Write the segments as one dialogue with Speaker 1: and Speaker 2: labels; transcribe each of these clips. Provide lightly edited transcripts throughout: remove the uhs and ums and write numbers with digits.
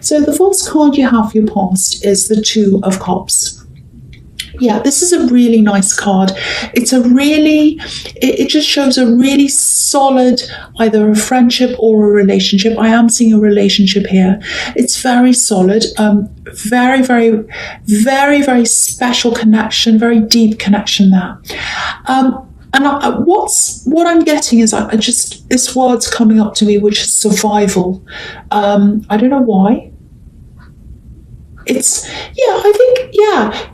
Speaker 1: So the first card you have for your past is the Two of Cups. Yeah, this is a really nice card. It just shows a really solid, either a friendship or a relationship. I am seeing a relationship here. It's very solid, very, very, very, very special connection, very deep connection there. What I'm getting is this word's coming up to me, which is survival. I don't know why.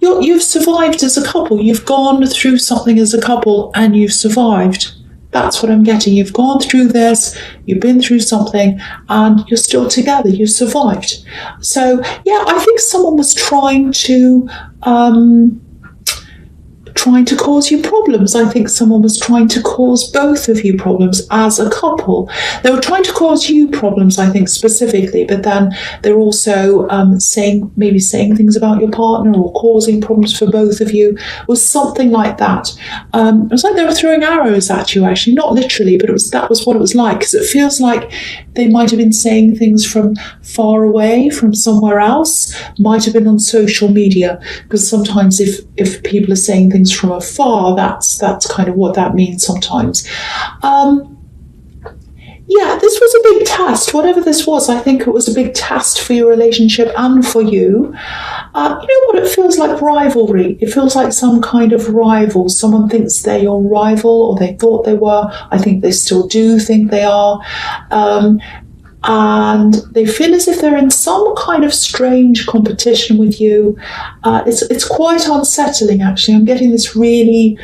Speaker 1: You've survived as a couple. You've gone through something as a couple and you've survived. That's what I'm getting. You've gone through this, you've been through something, and you're still together. You survived. So, yeah, I think someone was trying to cause you problems. I think someone was trying to cause both of you problems as a couple. They were trying to cause you problems, I think, specifically, but then they're also saying things about your partner or causing problems for both of you, or something like that. It was like they were throwing arrows at you, actually, not literally, but that was what it was like, because it feels like they might have been saying things from far away, from somewhere else, might have been on social media, because sometimes if people are saying things from afar, that's kind of what that means sometimes. This was a big test. Whatever this was, I think it was a big test for your relationship and for you. You know what? It feels like rivalry. It feels like some kind of rival. Someone thinks they're your rival, or they thought they were. I think they still do think they are. And they feel as if they're in some kind of strange competition with you. It's quite unsettling, actually. I'm getting this really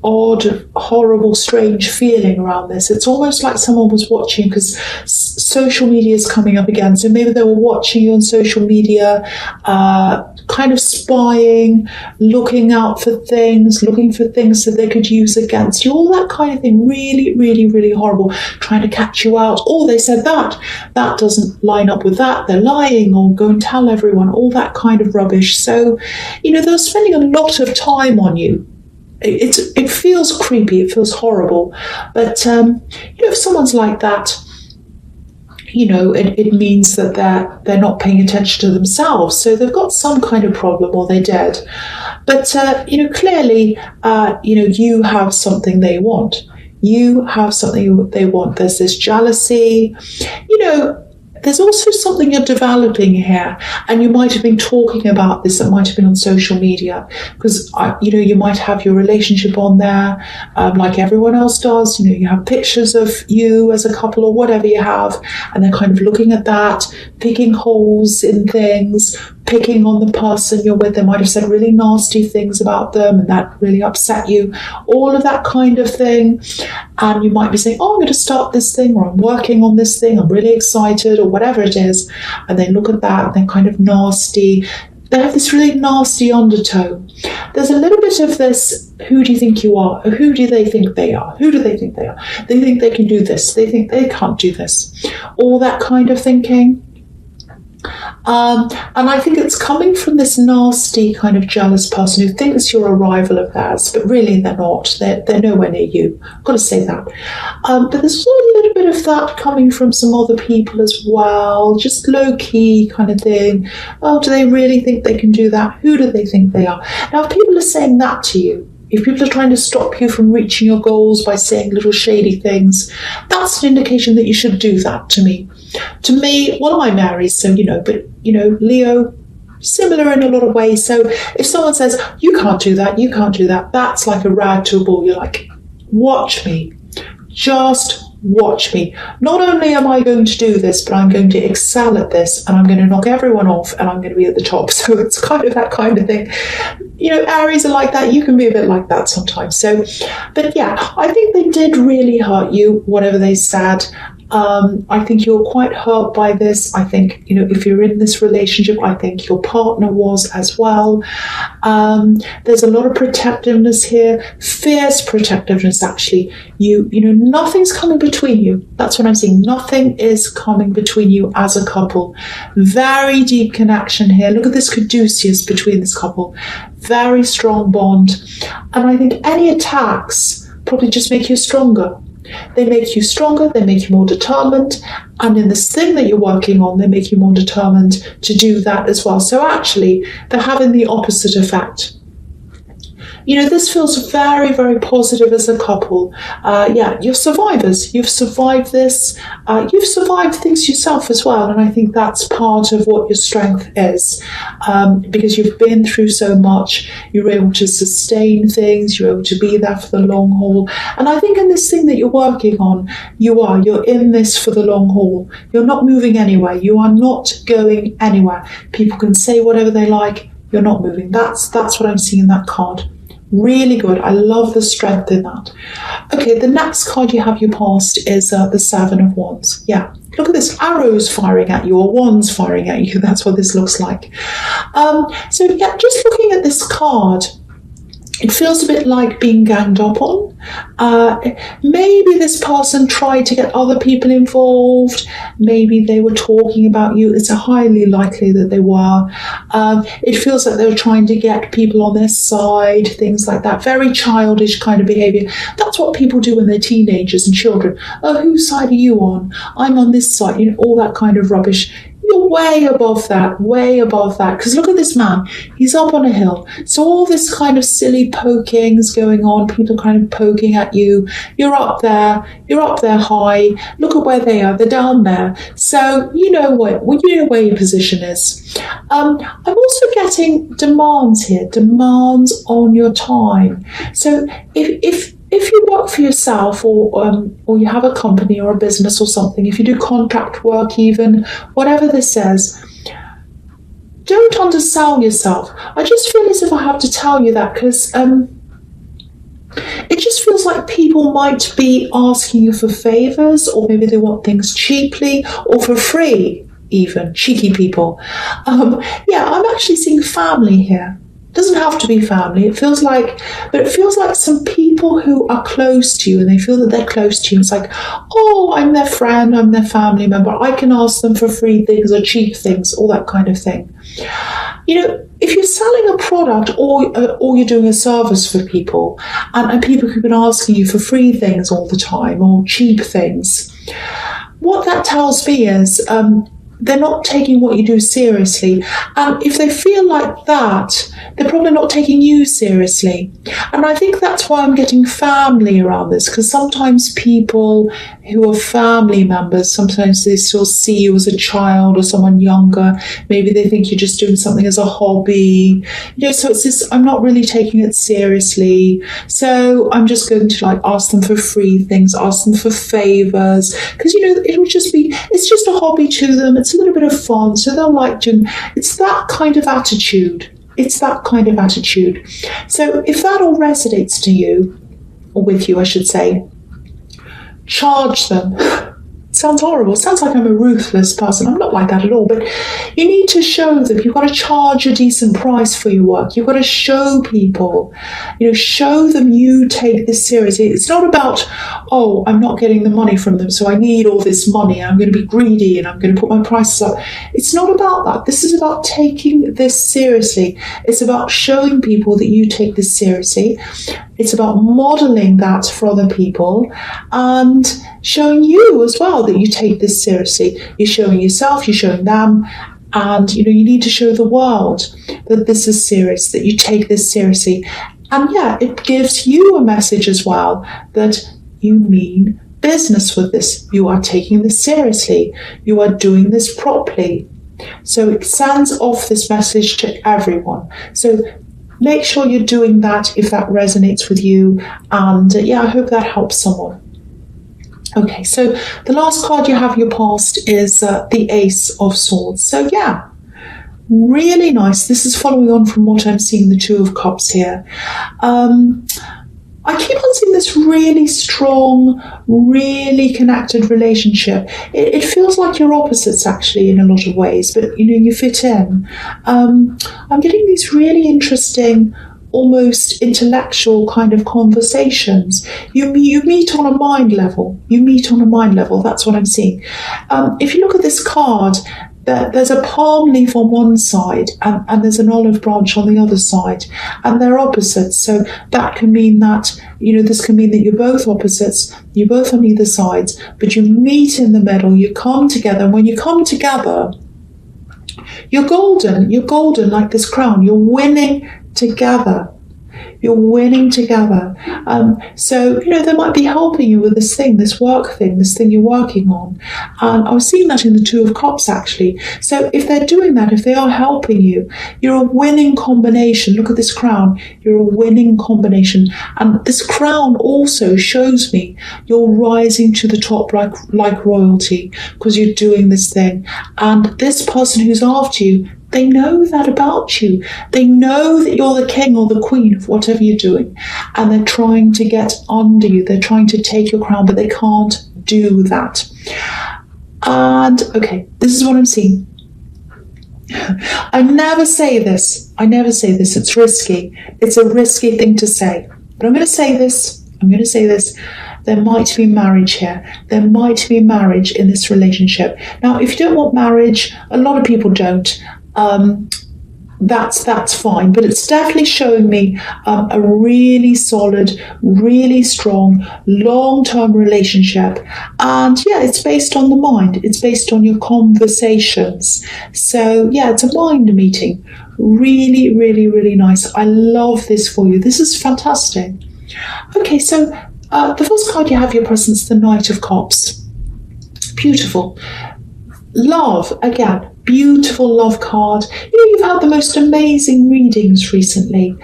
Speaker 1: odd, horrible, strange feeling around this. It's almost like someone was watching, because social media is coming up again. So maybe they were watching you on social media, kind of spying, looking out for things, looking for things that they could use against you, all that kind of thing. Really, really, really horrible. Trying to catch you out. Oh, they said that doesn't line up with that. They're lying, or go and tell everyone, all that kind of rubbish. So, they're spending a lot of time on you. It feels creepy, it feels horrible, but if someone's like that, it means that they're not paying attention to themselves, so they've got some kind of problem, or they're dead. But clearly, you have something they want. You have something they want. There's this jealousy, There's also something you're developing here, and you might have been talking about this. It might have been on social media, because you might have your relationship on there, like everyone else does. You have pictures of you as a couple, or whatever you have, and they're kind of looking at that, picking holes in things, picking on the person you're with. They might have said really nasty things about them, and that really upset you. All of that kind of thing, and you might be saying, "Oh, I'm going to start this thing," or "I'm working on this thing. I'm really excited," or whatever it is, and they look at that and they're kind of nasty. They have this really nasty undertone. There's a little bit of this, who do you think you are? Or who do they think they are? Who do they think they are? They think they can do this. They think they can't do this. All that kind of thinking. And I think it's coming from this nasty kind of jealous person who thinks you're a rival of theirs, but really they're not. They're nowhere near you. I've got to say that. But there's also a little bit of that coming from some other people as well, just low-key kind of thing. Oh, do they really think they can do that? Who do they think they are? Now, if people are saying that to you, if people are trying to stop you from reaching your goals by saying little shady things, that's an indication that you should do that to me. To me, well, I'm Aries, so, but, Leo, similar in a lot of ways. So if someone says, you can't do that, that's like a rag to a bull. You're like, watch me. Just watch me. Not only am I going to do this, but I'm going to excel at this, and I'm going to knock everyone off, and I'm going to be at the top. So it's kind of that kind of thing. Aries are like that. You can be a bit like that sometimes. So, but yeah, I think they did really hurt you, whatever they said. I think you're quite hurt by this. I think, if you're in this relationship, I think your partner was as well. There's a lot of protectiveness here, fierce protectiveness, actually. Nothing's coming between you. That's what I'm seeing. Nothing is coming between you as a couple. Very deep connection here. Look at this caduceus between this couple. Very strong bond. And I think any attacks probably just make you stronger. They make you stronger, they make you more determined, and in this thing that you're working on, they make you more determined to do that as well. So actually, they're having the opposite effect. This feels very, very positive as a couple. You're survivors. You've survived this. You've survived things yourself as well. And I think that's part of what your strength is. Because you've been through so much, you're able to sustain things, you're able to be there for the long haul. And I think in this thing that you're working on, you're in this for the long haul. You're not moving anywhere. You are not going anywhere. People can say whatever they like. You're not moving. That's what I'm seeing in that card. Really good. I love the strength in that. Okay, the next card you have your past is the Seven of Wands. Yeah, look at this, arrows firing at you or wands firing at you. That's what this looks like. Just looking at this card, it feels a bit like being ganged up on. Maybe this person tried to get other people involved. Maybe they were talking about you. It's highly likely that they were. It feels like they were trying to get people on their side, things like that. Very childish kind of behaviour. That's what people do when they're teenagers and children. Oh, whose side are you on? I'm on this side. All that kind of rubbish. You're way above that. Because look at this man. He's up on a hill. So all this kind of silly poking is going on. People kind of poking at you. You're up there. You're up there high. Look at where they are. They're down there. So you know where your position is. I'm also getting demands here. Demands on your time. So if you work for yourself or you have a company or a business or something, if you do contract work even, whatever this says, don't undersell yourself. I just feel as if I have to tell you that because it just feels like people might be asking you for favours, or maybe they want things cheaply or for free even. Cheeky people. I'm actually seeing family here. Doesn't have to be family. It feels like some people who are close to you and they feel that they're close to you. It's like, oh, I'm their friend, I'm their family member. I can ask them for free things or cheap things, all that kind of thing. If you're selling a product or you're doing a service for people, and people who've been asking you for free things all the time or cheap things, what that tells me is they're not taking what you do seriously. And if they feel like that, they're probably not taking you seriously. And I think that's why I'm getting family around this, because sometimes people who are family members, sometimes they still see you as a child or someone younger. Maybe they think you're just doing something as a hobby. So it's this, I'm not really taking it seriously. So I'm just going to ask them for free things, ask them for favors, because it's just a hobby to them. It's a little bit of fun, so they'll like to. It's that kind of attitude. So if that all resonates to you, or with you, I should say, charge them. Sounds horrible. Sounds like I'm a ruthless person. I'm not like that at all. But you need to show them. You've got to charge a decent price for your work. You've got to show people. Show them you take this seriously. It's not about, oh, I'm not getting the money from them, so I need all this money. I'm going to be greedy and I'm going to put my prices up. It's not about that. This is about taking this seriously. It's about showing people that you take this seriously. It's about modeling that for other people and showing you as well that you take this seriously. You're showing yourself, you're showing them, and you need to show the world that this is serious, that you take this seriously. And it gives you a message as well that you mean business with this. You are taking this seriously. You are doing this properly. So it sends off this message to everyone. So make sure you're doing that if that resonates with you. And I hope that helps someone. Okay, so the last card you have your past is the Ace of Swords. So really nice. This is following on from what I'm seeing, the Two of Cups here. I keep on seeing this really strong, really connected relationship. It feels like you're opposites actually in a lot of ways, but you fit in. I'm getting these really interesting, almost intellectual kind of conversations. You meet on a mind level. That's what I'm seeing. If you look at this card, there's a palm leaf on one side and there's an olive branch on the other side, and they're opposites. So that can mean that This can mean that you're both opposites, you're both on either sides, but you meet in the middle, you come together. And when you come together, you're golden. You're golden like this crown. You're winning together. You're winning together. So, they might be helping you with this thing, this work thing, this thing you're working on. And I was seeing that in the Two of Cups, actually. So if they're doing that, if they are helping you, you're a winning combination. Look at this crown. You're a winning combination. And this crown also shows me you're rising to the top like royalty because you're doing this thing. And this person who's after you, they know that about you. They know that you're the king or the queen of whatever you're doing. And they're trying to get under you. They're trying to take your crown, but they can't do that. And, okay, this is what I'm seeing. I never say this. It's risky. It's a risky thing to say. But I'm going to say this. There might be marriage here. There might be marriage in this relationship. Now, if you don't want marriage, a lot of people don't. That's fine, but it's definitely showing me a really solid, really strong, long-term relationship. And yeah, it's based on the mind. It's based on your conversations. So yeah, it's a mind meeting. Really, really, really nice. I love this for you. This is fantastic. Okay, so the first card you have your presence, the Knight of Cups. Beautiful. Love, again. Beautiful love card. You've had the most amazing readings recently.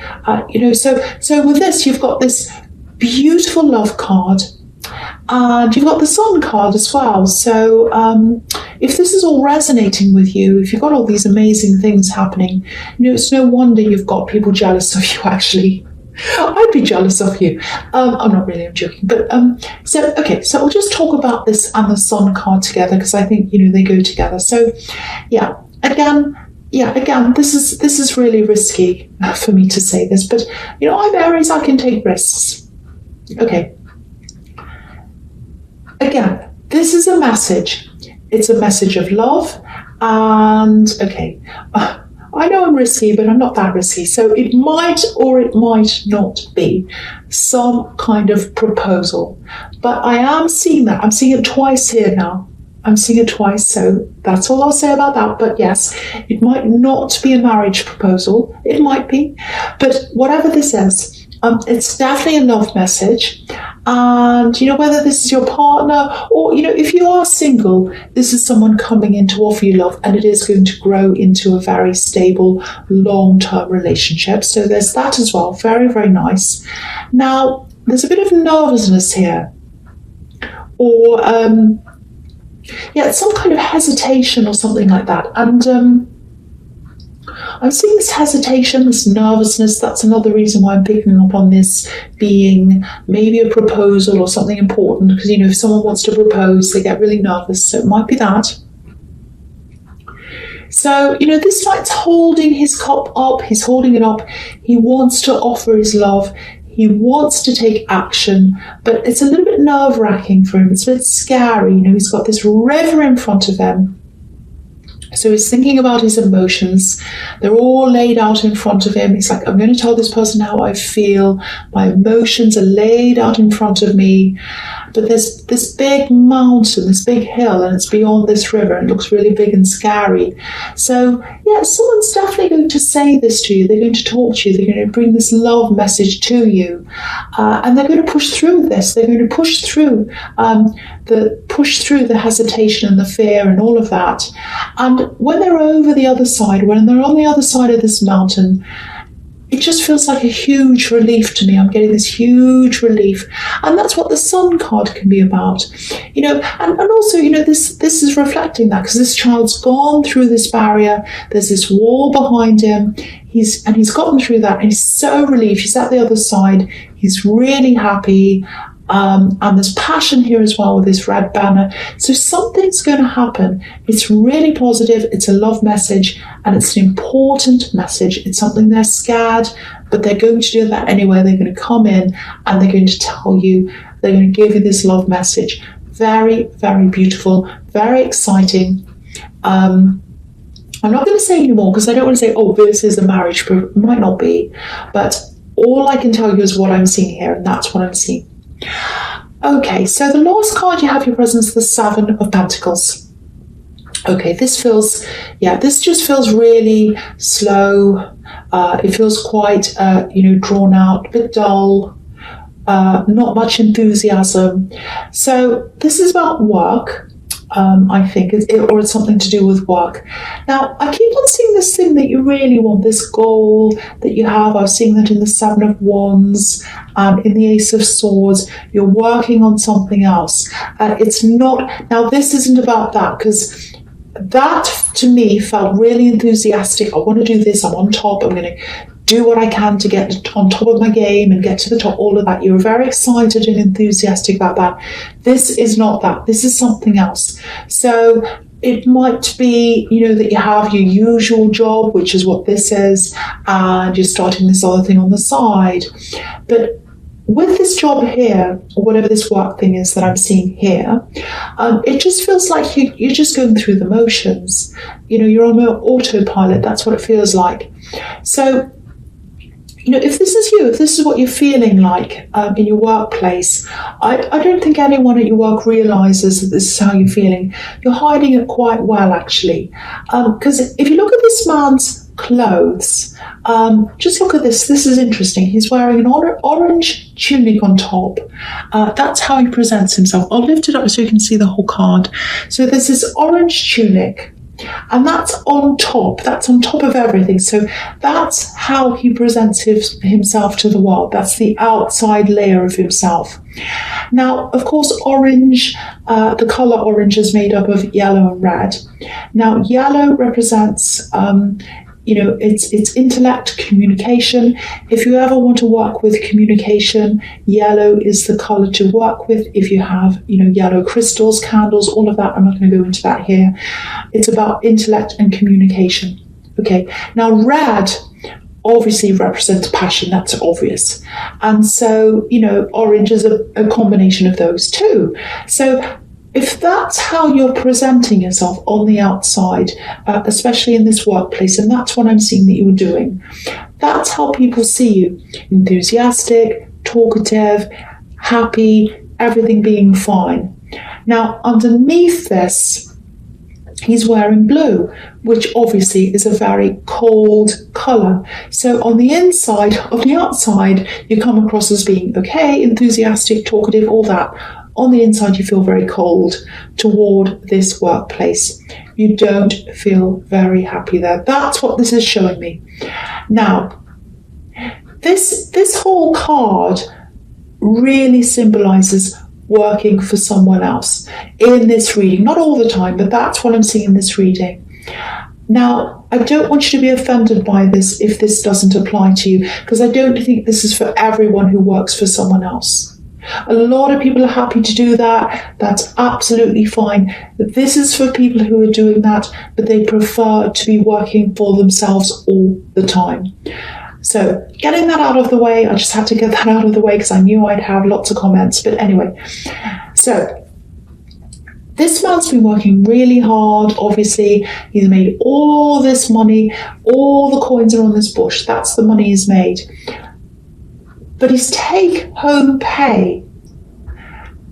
Speaker 1: So with this, you've got this beautiful love card, and you've got the Sun card as well. So if this is all resonating with you, if you've got all these amazing things happening, it's no wonder you've got people jealous of you, actually. I'd be jealous of you. I'm not really, I'm joking. But so we'll just talk about this and the Sun card together because I think they go together. So again, this is really risky for me to say this, but I'm Aries, I can take risks. Okay. Again, this is a message. It's a message of love, and okay. I know I'm risky, but I'm not that risky. So it might or it might not be some kind of proposal. But I am seeing that. I'm seeing it twice here now. I'm seeing it twice. So that's all I'll say about that. But yes, it might not be a marriage proposal. It might be. But whatever this is, it's definitely a love message. And, whether this is your partner or, if you are single, this is someone coming in to offer you love, and it is going to grow into a very stable, long-term relationship. So there's that as well. Very, very nice. Now, there's a bit of nervousness here. Or, some kind of hesitation or something like that. And, I'm seeing this hesitation, this nervousness. That's another reason why I'm picking up on this being maybe a proposal or something important. Because, if someone wants to propose, they get really nervous. So it might be that. So, this knight's holding his cup up. He's holding it up. He wants to offer his love. He wants to take action. But it's a little bit nerve-wracking for him. It's a bit scary. He's got this river in front of him. So he's thinking about his emotions. They're all laid out in front of him. He's like, I'm going to tell this person how I feel. My emotions are laid out in front of me. But there's this big mountain, this big hill, and it's beyond this river. And it looks really big and scary. So, yeah, someone's definitely going to say this to you. They're going to talk to you. They're going to bring this love message to you. And they're going to push through this. They're going to push through the hesitation and the fear and all of that. And when they're over the other side, when they're on the other side of this mountain, it just feels like a huge relief to me. I'm getting this huge relief. And that's what the Sun card can be about. And also, this is reflecting that, because this child's gone through this barrier. There's this wall behind him. He's gotten through that, and he's so relieved. He's at the other side. He's really happy. And there's passion here as well with this red banner. So something's going to happen. It's really positive. It's a love message, and it's an important message. It's something they're scared, but they're going to do that anyway. They're going to come in and they're going to tell you, they're going to give you this love message. Very, very beautiful, very exciting. I'm not going to say anymore because I don't want to say, oh, this is a marriage, but it might not be. But All I can tell you is what I'm seeing here, and that's what I'm seeing. Okay, so the last card you have your presence, the Seven of Pentacles. Okay, this just feels really slow. It feels quite, drawn out, a bit dull, not much enthusiasm. So this is about work, I think, or it's something to do with work. Now, I keep on seeing this thing that you really want, this goal that you have. I'm seeing that in the Seven of Wands and in the Ace of Swords. You're working on something else. It's not, now this isn't about that, because that to me felt really enthusiastic. I want to do this, I'm on top, I'm going to do what I can to get on top of my game and get to the top, all of that. You're very excited and enthusiastic about that. This is not that. This is something else. So it might be, that you have your usual job, which is what this is, and you're starting this other thing on the side. But with this job here, or whatever this work thing is that I'm seeing here, it just feels like you're just going through the motions. You're on autopilot. That's what it feels like. So, if this is you, if this is what you're feeling like in your workplace, I don't think anyone at your work realises that this is how you're feeling. You're hiding it quite well, actually. Because if you look at this man's clothes, just look at this. This is interesting. He's wearing an orange tunic on top. That's how he presents himself. I'll lift it up so you can see the whole card. So there's this orange tunic, and that's on top of everything. So that's how he presents himself to the world. That's the outside layer of himself. Now, of course, orange, the colour orange is made up of yellow and red. Now, yellow represents it's intellect, communication. If you ever want to work with communication, yellow is the colour to work with. If you have, yellow crystals, candles, all of that, I'm not going to go into that here. It's about intellect and communication. Okay, now red obviously represents passion, that's obvious. And so, orange is a combination of those two. So if that's how you're presenting yourself on the outside, especially in this workplace, and that's what I'm seeing that you're doing, that's how people see you. Enthusiastic, talkative, happy, everything being fine. Now, underneath this, he's wearing blue, which obviously is a very cold colour. So on the inside, on the outside, you come across as being okay, enthusiastic, talkative, all that. On the inside, you feel very cold toward this workplace. You don't feel very happy there. That's what this is showing me. Now, this whole card really symbolises working for someone else in this reading. Not all the time, but that's what I'm seeing in this reading. Now, I don't want you to be offended by this if this doesn't apply to you, because I don't think this is for everyone who works for someone else. A lot of people are happy to do that. That's absolutely fine. But this is for people who are doing that, but they prefer to be working for themselves all the time. So getting that out of the way, I just had to get that out of the way because I knew I'd have lots of comments. But anyway, so this man's been working really hard. Obviously, he's made all this money. All the coins are on this bush. That's the money he's made. But his take-home pay,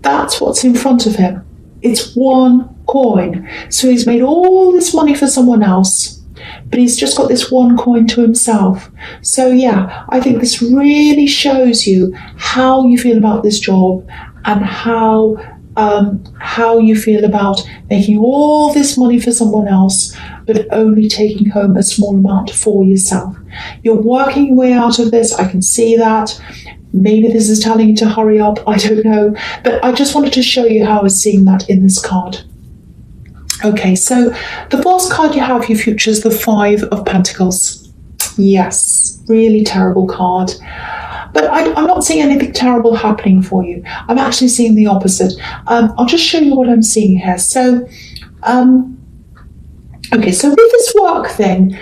Speaker 1: that's what's in front of him. It's one coin. So he's made all this money for someone else, but he's just got this one coin to himself. So yeah, I think this really shows you how you feel about this job and how you feel about making all this money for someone else, but only taking home a small amount for yourself. You're working your way out of this. I can see that. Maybe this is telling you to hurry up. I don't know. But I just wanted to show you how I was seeing that in this card. Okay, so the last card you have, your future, is the Five of Pentacles. Yes, really terrible card. But I'm not seeing anything terrible happening for you. I'm actually seeing the opposite. I'll just show you what I'm seeing here. So, okay, so with this work thing,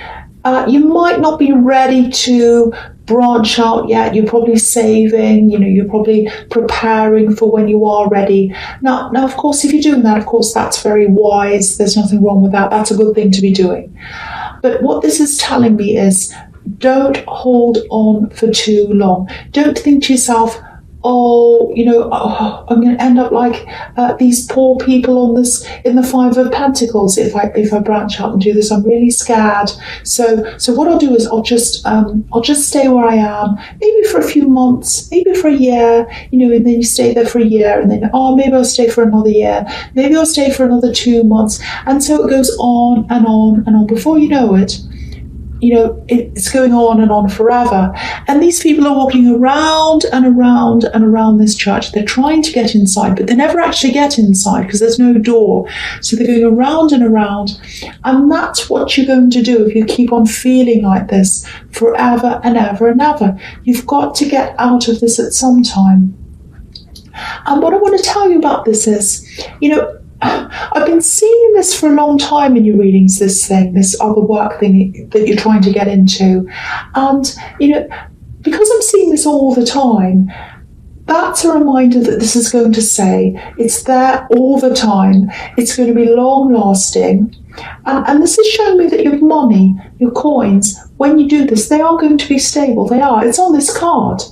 Speaker 1: you might not be ready to branch out yet. You're probably saving, you're probably preparing for when you are ready. Now, of course, if you're doing that, of course, that's very wise. There's nothing wrong with that. That's a good thing to be doing. But what this is telling me is don't hold on for too long. Don't think to yourself, oh, I'm going to end up like these poor people on this in the Five of Pentacles if I branch out and do this. I'm really scared. So what I'll do is I'll just stay where I am, maybe for a few months, maybe for a year, and then you stay there for a year, and then maybe I'll stay for another year, maybe I'll stay for another 2 months, and so it goes on and on and on. Before you know it, it's going on and on forever. And these people are walking around and around and around this church. They're trying to get inside, but they never actually get inside because there's no door. So they're going around and around. And that's what you're going to do if you keep on feeling like this forever and ever and ever. You've got to get out of this at some time. And what I want to tell you about this is, I've been seeing this for a long time in your readings, this other work thing that you're trying to get into. And, because I'm seeing this all the time, that's a reminder that this is going to stay. It's there all the time. It's going to be long lasting. And this is showing me that your money, your coins, when you do this, they are going to be stable. They are. It's on this card.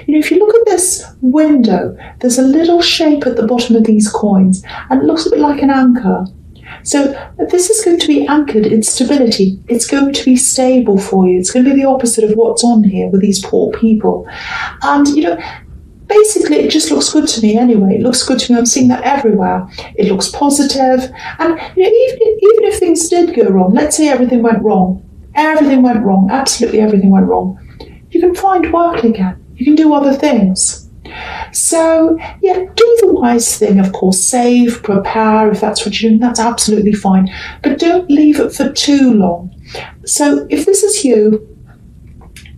Speaker 1: If you look at this window, there's a little shape at the bottom of these coins, and it looks a bit like an anchor. So this is going to be anchored in stability. It's going to be stable for you. It's going to be the opposite of what's on here with these poor people. And, basically it just looks good to me anyway. It looks good to me. I'm seeing that everywhere. It looks positive. And, even if things did go wrong, let's say everything went wrong, absolutely everything went wrong, you can find work again. You can do other things. So, do the wise thing, of course. Save, prepare, if that's what you're doing, that's absolutely fine. But don't leave it for too long. So, if this is you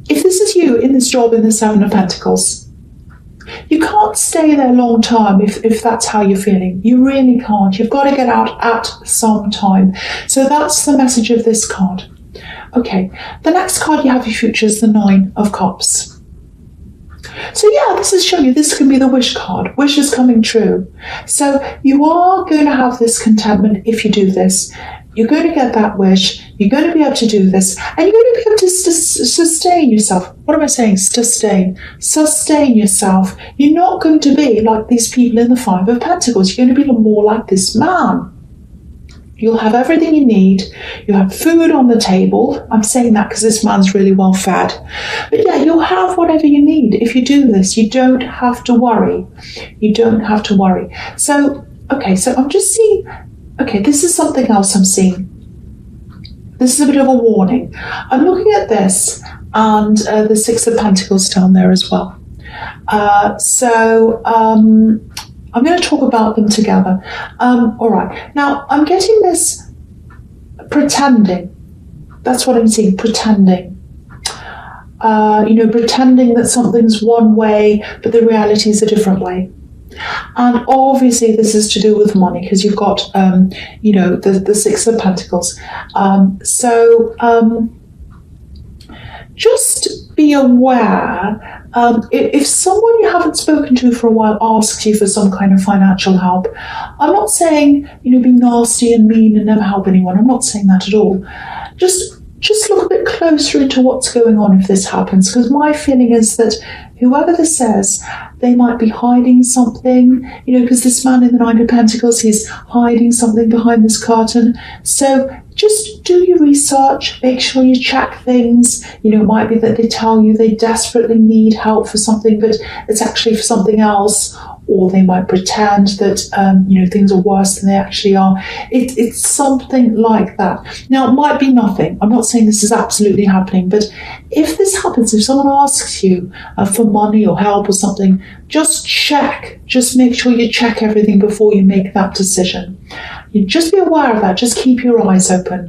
Speaker 1: in this job in the Seven of Pentacles, you can't stay there long term if that's how you're feeling. You really can't. You've got to get out at some time. So that's the message of this card. Okay, the next card you have for your future is the Nine of Cups. So this is showing you this can be the wish card. Wish is coming true. So you are going to have this contentment if you do this. You're going to get that wish. You're going to be able to do this. And you're going to be able to sustain yourself. What am I saying? Sustain yourself. You're not going to be like these people in the Five of Pentacles. You're going to be more like this man. You'll have everything you need. You have food on the table. I'm saying that because this man's really well fed. But you'll have whatever you need if you do this. You don't have to worry. So, so I'm just seeing, this is something else I'm seeing. This is a bit of a warning. I'm looking at this and the Six of Pentacles down there as well. I'm going to talk about them together. All right. Now, I'm getting this pretending. That's what I'm seeing, pretending. Pretending that something's one way, but the reality is a different way. And obviously this is to do with money because you've got, the Six of Pentacles. Just be aware. If someone you haven't spoken to for a while asks you for some kind of financial help, I'm not saying, be nasty and mean and never help anyone. I'm not saying that at all. Just look a bit closer into what's going on if this happens, because my feeling is that whoever this is, they might be hiding something, because this man in the Nine of Pentacles, he's hiding something behind this curtain. So just do your research, make sure you check things. It might be that they tell you they desperately need help for something, but it's actually for something else. Or they might pretend that, things are worse than they actually are. It's something like that. Now, it might be nothing. I'm not saying this is absolutely happening, but if this happens, if someone asks you for money or help or something, just check. Just make sure you check everything before you make that decision. You just be aware of that. Just keep your eyes open.